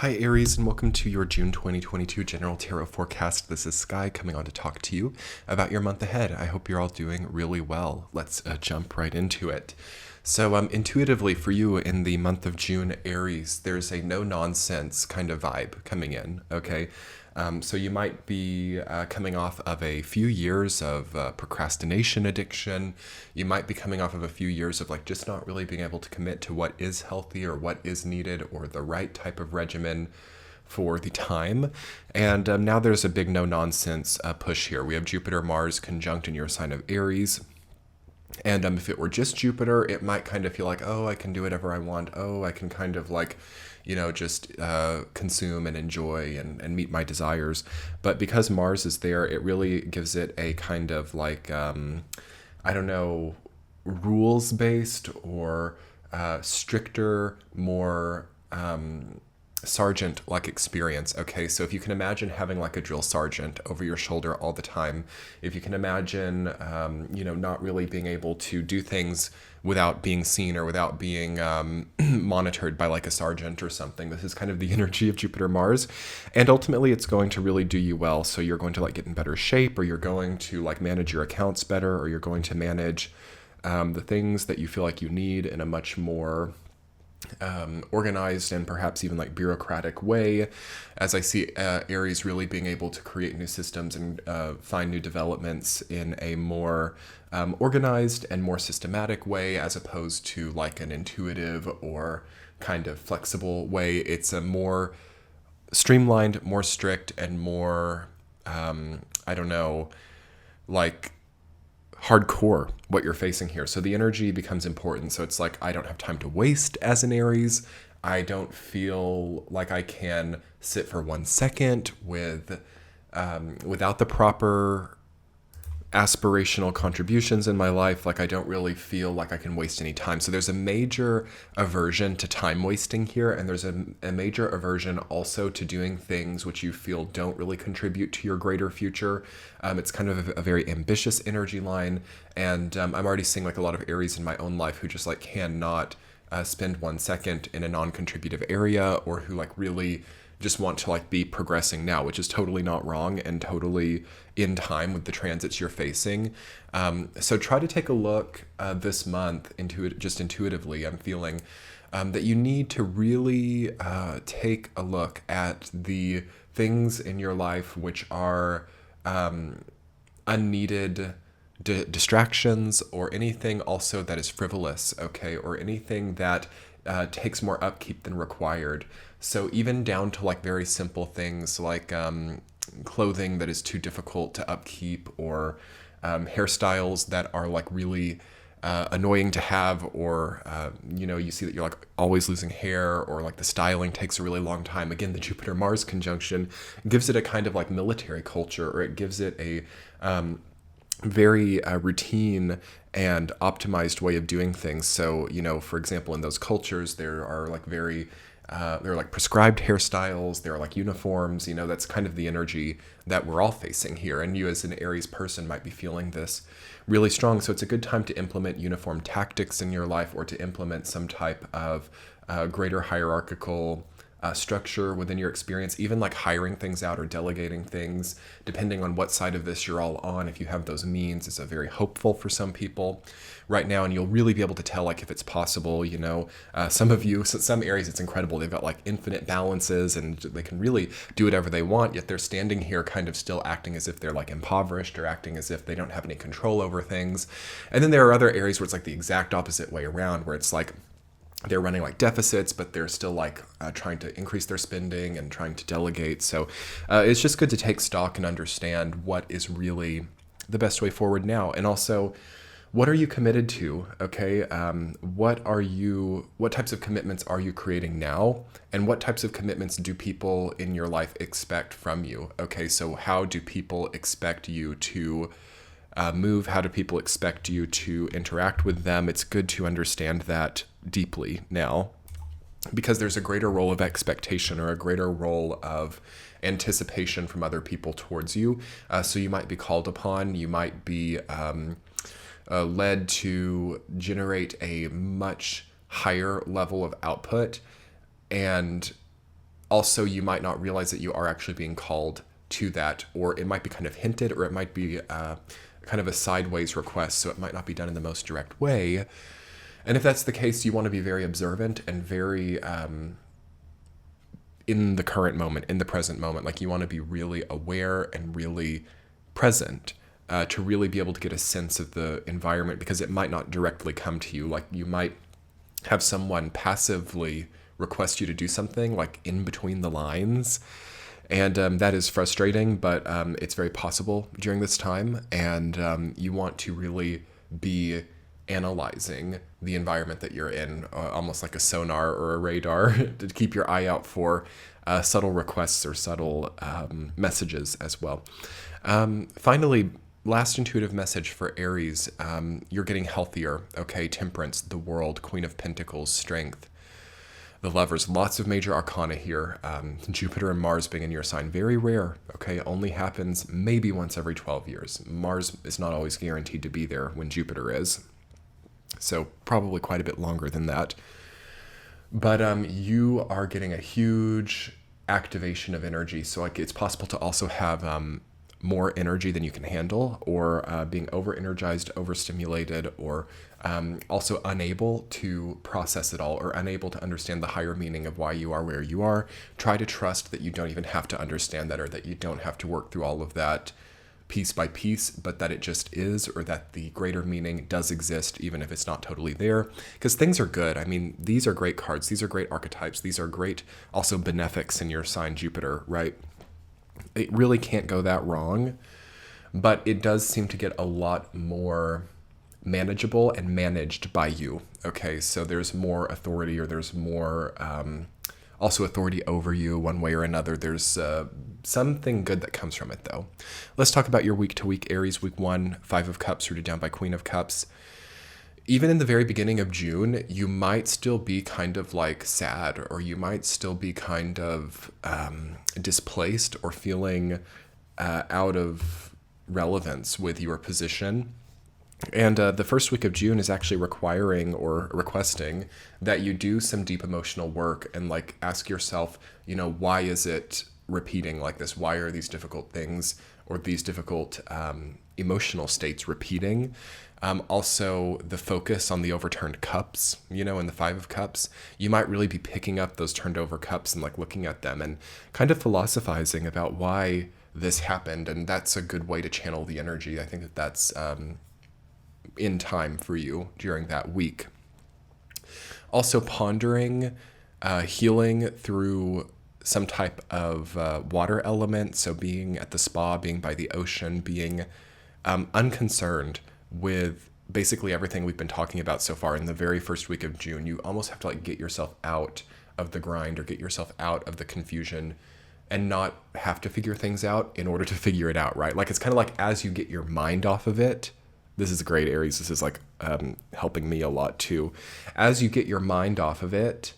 Hi, Aries, and welcome to your June 2022 General Tarot Forecast. This is Sky coming on to talk to you about your month ahead. I hope you're all doing really well. Let's jump right into it. So, intuitively for you in the month of June, Aries, there's a no-nonsense kind of vibe coming in, okay? So you might be coming off of a few years of procrastination addiction. You might be coming off of a few years of like just not really being able to commit to what is healthy or what is needed or the right type of regimen for the time. And now there's a big no-nonsense push here. We have Jupiter-Mars conjunct in your sign of Aries. And if it were just Jupiter, it might kind of feel like, oh, I can do whatever I want. Oh, I can kind of like, just consume and enjoy and meet my desires. But because Mars is there, it really gives it a kind of like, I don't know, rules-based or stricter, more sergeant-like experience. Okay, so if you can imagine having like a drill sergeant over your shoulder all the time, if you can imagine, not really being able to do things without being seen or without being monitored by like a sergeant or something. This is kind of the energy of Jupiter Mars, and ultimately it's going to really do you well. So you're going to like get in better shape, or you're going to like manage your accounts better, or you're going to manage the things that you feel like you need in a much more organized and perhaps even like bureaucratic way, as I see Aries really being able to create new systems and find new developments in a more organized and more systematic way, as opposed to like an intuitive or kind of flexible way. It's a more streamlined, more strict, and more, I don't know, like hardcore what you're facing here. So the energy becomes important. So it's like, I don't have time to waste as an Aries. I don't feel like I can sit for 1 second without the proper aspirational contributions in my life. Like I don't really feel like I can waste any time. So there's a major aversion to time wasting here, and there's a major aversion also to doing things which you feel don't really contribute to your greater future. It's kind of a very ambitious energy line, and I'm already seeing like a lot of Aries in my own life who just like cannot spend 1 second in a non-contributive area, or who like really just want to like be progressing now, which is totally not wrong and totally in time with the transits you're facing. So try to take a look this month into it, just intuitively. I'm feeling that you need to really take a look at the things in your life which are unneeded distractions, or anything also that is frivolous, okay, or anything that takes more upkeep than required. So even down to like very simple things like clothing that is too difficult to upkeep, or hairstyles that are like really annoying to have, or you see that you're like always losing hair, or like the styling takes a really long time. Again, the Jupiter Mars conjunction gives it a kind of like military culture, or it gives it a very routine and optimized way of doing things. So, for example, in those cultures, there are like there are like prescribed hairstyles, there are like uniforms, that's kind of the energy that we're all facing here. And you as an Aries person might be feeling this really strong. So it's a good time to implement uniform tactics in your life, or to implement some type of greater hierarchical structure within your experience, even like hiring things out or delegating things, depending on what side of this you're all on. If you have those means, it's a very hopeful for some people right now, and you'll really be able to tell like if it's possible. Some of you, some Aries, it's incredible. They've got like infinite balances and they can really do whatever they want, yet they're standing here kind of still acting as if they're like impoverished, or acting as if they don't have any control over things. And then there are other Aries where it's like the exact opposite way around, where it's like they're running like deficits, but they're still like trying to increase their spending and trying to delegate. So it's just good to take stock and understand what is really the best way forward now. And also, what are you committed to? Okay. What types of commitments are you creating now? And what types of commitments do people in your life expect from you? Okay. So how do people expect you to move? How do people expect you to interact with them? It's good to understand that deeply now, because there's a greater role of expectation, or a greater role of anticipation from other people towards you. So you might be called upon, you might be led to generate a much higher level of output, and Also, you might not realize that you are actually being called to that, or it might be kind of hinted, or it might be kind of a sideways request, so it might not be done in the most direct way. And if that's the case, you want to be very observant and very in the current moment, in the present moment. Like, you want to be really aware and really present to really be able to get a sense of the environment, because it might not directly come to you. Like, you might have someone passively request you to do something, like in between the lines. And that is frustrating, but it's very possible during this time. And you want to really be analyzing the environment that you're in, almost like a sonar or a radar, to keep your eye out for subtle requests or subtle messages as well. Finally, last intuitive message for Aries, you're getting healthier, okay? Temperance, the World, Queen of Pentacles, Strength, the Lovers, lots of major arcana here. Jupiter and Mars being in your sign, very rare, okay? Only happens maybe once every 12 years. Mars is not always guaranteed to be there when Jupiter is, so probably quite a bit longer than that. But you are getting a huge activation of energy, so like it's possible to also have more energy than you can handle, or being over-energized, overstimulated, or also unable to process it all, or unable to understand the higher meaning of why you are where you are. Try to trust that you don't even have to understand that, or that you don't have to work through all of that piece by piece, but that it just is, or that the greater meaning does exist, even if it's not totally there. Because things are good. I mean, these are great cards. These are great archetypes. These are great also benefics in your sign, Jupiter, right? It really can't go that wrong, but it does seem to get a lot more manageable and managed by you. Okay, so there's more authority, or there's more also authority over you one way or another. There's something good that comes from it, though. Let's talk about your week-to-week Aries. Week 1, 5 of Cups rooted down by Queen of Cups. Even in the very beginning of June, you might still be kind of like sad, or you might still be kind of displaced, or feeling out of relevance with your position. And the first week of June is actually requiring or requesting that you do some deep emotional work and like ask yourself, why is it repeating like this? Why are these difficult things or these difficult emotional states repeating? Also, the focus on the overturned cups, in the 5 of Cups, you might really be picking up those turned over cups and like looking at them and kind of philosophizing about why this happened. And that's a good way to channel the energy. I think that that's in time for you during that week. Also pondering, healing through some type of water element. So being at the spa, being by the ocean, being unconcerned with basically everything we've been talking about so far in the very first week of June. You almost have to like get yourself out of the grind, or get yourself out of the confusion, and not have to figure things out in order to figure it out, right? Like, it's kind of like as you get your mind off of it, this is great, Aries. This is like helping me a lot too. As you get your mind off of it,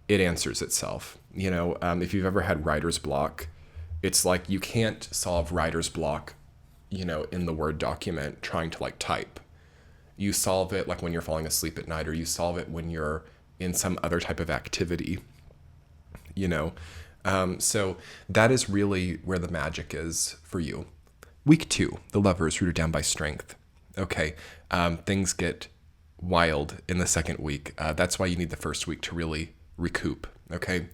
it answers itself. If you've ever had writer's block, it's like you can't solve writer's block, in the Word document trying to like type. You solve it like when you're falling asleep at night, or you solve it when you're in some other type of activity, So that is really where the magic is for you. Week 2, the Lovers rooted down by Strength. Okay, things get wild in the second week. That's why you need the first week to really recoup, okay?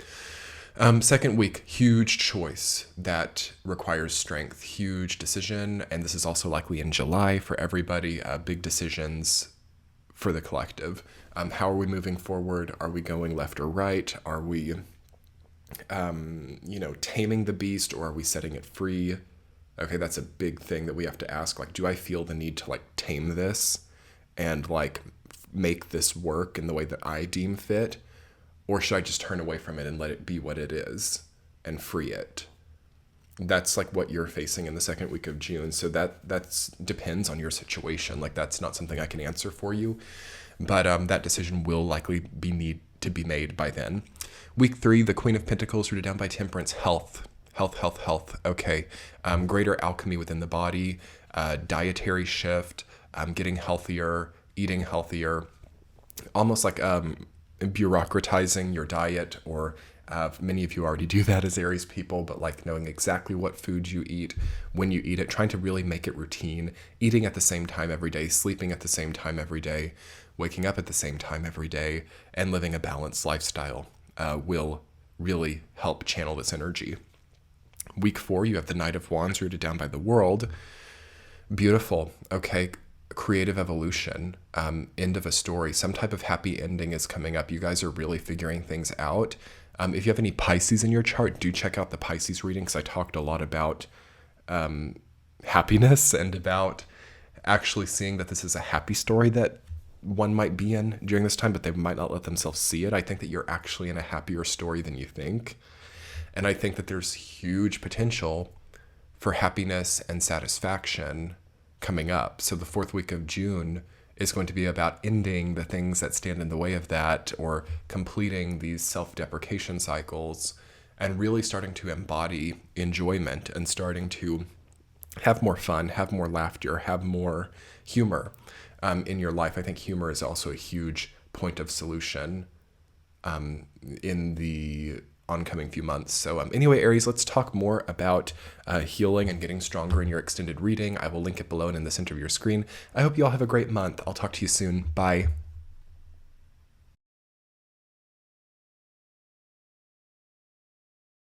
Second week, huge choice that requires strength, huge decision, and this is also likely in July for everybody, big decisions for the collective. How are we moving forward? Are we going left or right? Are we, taming the beast, or are we setting it free? Okay, that's a big thing that we have to ask. Like, do I feel the need to like tame this and like make this work in the way that I deem fit? Or should I just turn away from it and let it be what it is and free it? That's like what you're facing in the second week of June. So that's depends on your situation. Like, that's not something I can answer for you, but that decision will likely need to be made by then. Week 3, the Queen of Pentacles rooted down by Temperance, health. Okay. Greater alchemy within the body, dietary shift, getting healthier, eating healthier, almost like bureaucratizing your diet, or Many of you already do that as Aries people, but like knowing exactly what foods you eat, when you eat it, trying to really make it routine, eating at the same time every day, sleeping at the same time every day, waking up at the same time every day, and living a balanced lifestyle will really help channel this energy. Week 4, you have the Knight of Wands rooted down by the World. Beautiful. Okay. Creative evolution, end of a story. Some type of happy ending is coming up. You guys are really figuring things out. If you have any Pisces in your chart, do check out the Pisces reading, because I talked a lot about happiness and about actually seeing that this is a happy story that one might be in during this time, but they might not let themselves see it. I think that you're actually in a happier story than you think. And I think that there's huge potential for happiness and satisfaction coming up. So the 4th week of June is going to be about ending the things that stand in the way of that, or completing these self-deprecation cycles, and really starting to embody enjoyment and starting to have more fun, have more laughter, have more humor in your life. I think humor is also a huge point of solution in the oncoming few months. So anyway, Aries, let's talk more about healing and getting stronger in your extended reading. I will link it below and in the center of your screen. I hope you all have a great month. I'll talk to you soon. Bye.